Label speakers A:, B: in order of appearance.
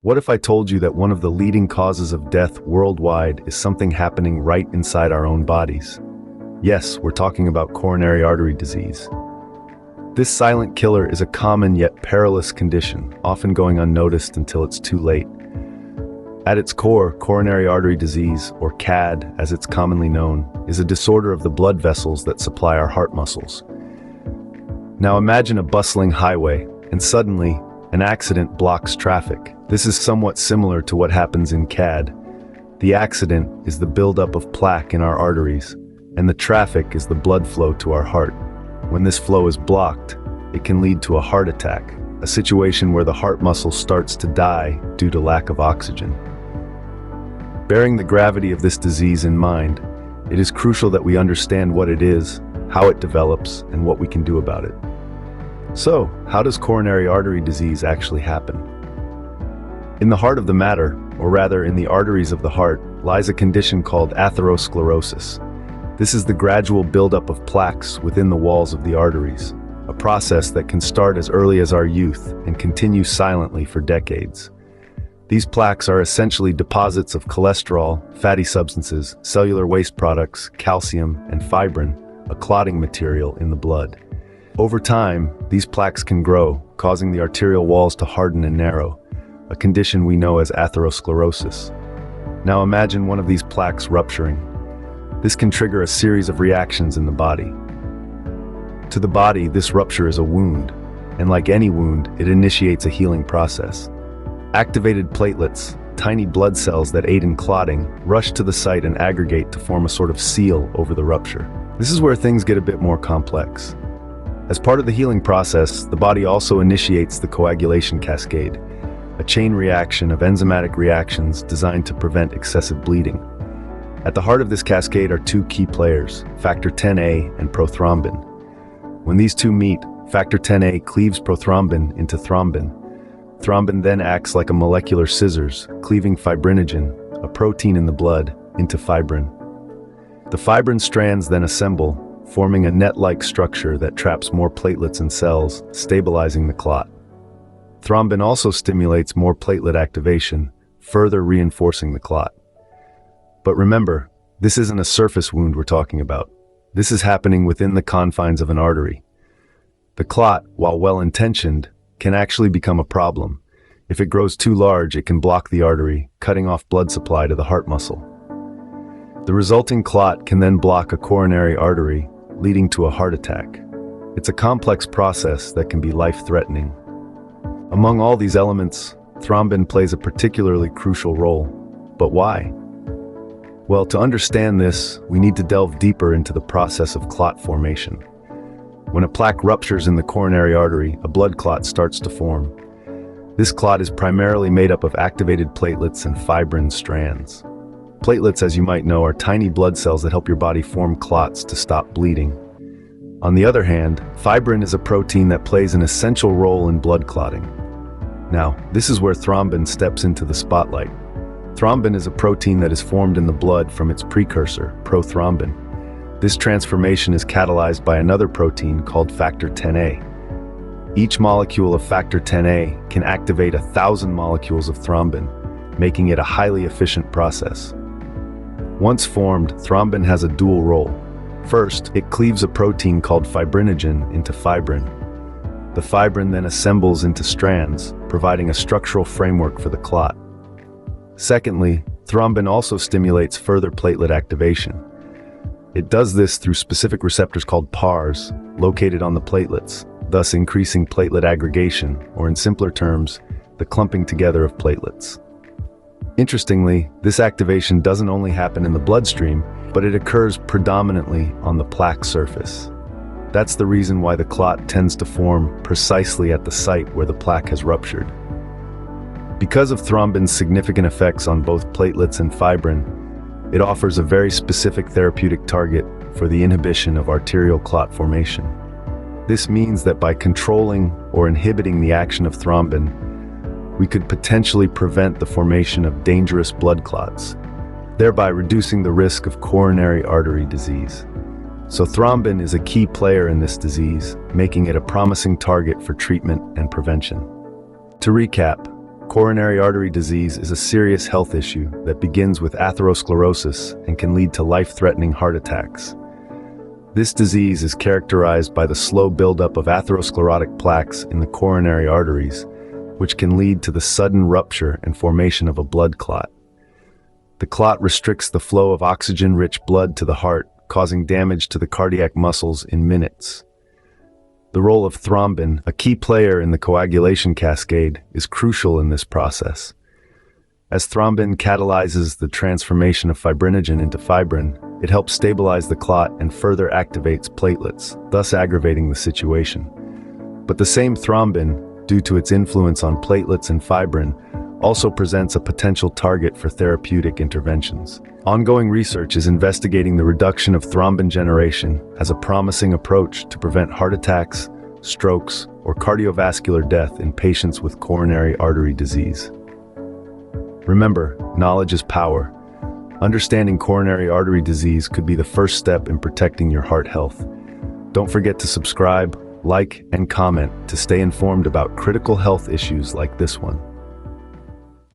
A: What if I told you that one of the leading causes of death worldwide is something happening right inside our own bodies? Yes, we're talking about coronary artery disease. This silent killer is a common yet perilous condition, often going unnoticed until it's too late. At its core, coronary artery disease, or CAD as it's commonly known, is a disorder of the blood vessels that supply our heart muscles. Now imagine a bustling highway, and suddenly, an accident blocks traffic. This is somewhat similar to what happens in CAD. The accident is the buildup of plaque in our arteries, and the traffic is the blood flow to our heart. When this flow is blocked, it can lead to a heart attack, a situation where the heart muscle starts to die due to lack of oxygen. Bearing the gravity of this disease in mind, it is crucial that we understand what it is, how it develops, and what we can do about it. So, how does coronary artery disease actually happen? In the heart of the matter, or rather in the arteries of the heart, lies a condition called atherosclerosis. This is the gradual buildup of plaques within the walls of the arteries, a process that can start as early as our youth and continue silently for decades. These plaques are essentially deposits of cholesterol, fatty substances, cellular waste products, calcium, and fibrin, a clotting material in the blood. Over time, these plaques can grow, causing the arterial walls to harden and narrow, a condition we know as atherosclerosis. Now imagine one of these plaques rupturing. This can trigger a series of reactions in the body. To the body, this rupture is a wound, and like any wound, it initiates a healing process. Activated platelets, tiny blood cells that aid in clotting, rush to the site and aggregate to form a sort of seal over the rupture. This is where things get a bit more complex. As part of the healing process, the body also initiates the coagulation cascade, a chain reaction of enzymatic reactions designed to prevent excessive bleeding. At the heart of this cascade are two key players, factor Xa and prothrombin. When these two meet, factor Xa cleaves prothrombin into thrombin. Thrombin then acts like a molecular scissors, cleaving fibrinogen, a protein in the blood, into fibrin. The fibrin strands then assemble, forming a net-like structure that traps more platelets and cells, stabilizing the clot. Thrombin also stimulates more platelet activation, further reinforcing the clot. But remember, this isn't a surface wound we're talking about. This is happening within the confines of an artery. The clot, while well-intentioned, can actually become a problem. If it grows too large, it can block the artery, cutting off blood supply to the heart muscle. The resulting clot can then block a coronary artery, leading to a heart attack. It's a complex process that can be life-threatening. Among all these elements, thrombin plays a particularly crucial role. But why? Well, to understand this, we need to delve deeper into the process of clot formation. When a plaque ruptures in the coronary artery, a blood clot starts to form. This clot is primarily made up of activated platelets and fibrin strands. Platelets, as you might know, are tiny blood cells that help your body form clots to stop bleeding. On the other hand, fibrin is a protein that plays an essential role in blood clotting. Now, this is where thrombin steps into the spotlight. Thrombin is a protein that is formed in the blood from its precursor, prothrombin. This transformation is catalyzed by another protein called factor Xa. Each molecule of factor Xa can activate 1,000 molecules of thrombin, making it a highly efficient process. Once formed, thrombin has a dual role. First, it cleaves a protein called fibrinogen into fibrin. The fibrin then assembles into strands, providing a structural framework for the clot. Secondly, thrombin also stimulates further platelet activation. It does this through specific receptors called PARs, located on the platelets, thus increasing platelet aggregation, or in simpler terms, the clumping together of platelets. Interestingly, this activation doesn't only happen in the bloodstream, but it occurs predominantly on the plaque surface. That's the reason why the clot tends to form precisely at the site where the plaque has ruptured. Because of thrombin's significant effects on both platelets and fibrin, it offers a very specific therapeutic target for the inhibition of arterial clot formation. This means that by controlling or inhibiting the action of thrombin, we could potentially prevent the formation of dangerous blood clots, thereby reducing the risk of coronary artery disease. So thrombin is a key player in this disease, making it a promising target for treatment and prevention. To recap, Coronary artery disease is a serious health issue that begins with atherosclerosis and can lead to life-threatening heart attacks. This disease is characterized by the slow buildup of atherosclerotic plaques in the coronary arteries, which can lead to the sudden rupture and formation of a blood clot. The clot restricts the flow of oxygen-rich blood to the heart, causing damage to the cardiac muscles in minutes. The role of thrombin, a key player in the coagulation cascade, is crucial in this process. As thrombin catalyzes the transformation of fibrinogen into fibrin, it helps stabilize the clot and further activates platelets, thus aggravating the situation. But the same thrombin, due to its influence on platelets and fibrin, also presents a potential target for therapeutic interventions. Ongoing research is investigating the reduction of thrombin generation as a promising approach to prevent heart attacks, strokes, or cardiovascular death in patients with coronary artery disease. Remember, knowledge is power. Understanding coronary artery disease could be the first step in protecting your heart health. Don't forget to subscribe, like, and comment to stay informed about critical health issues like this one.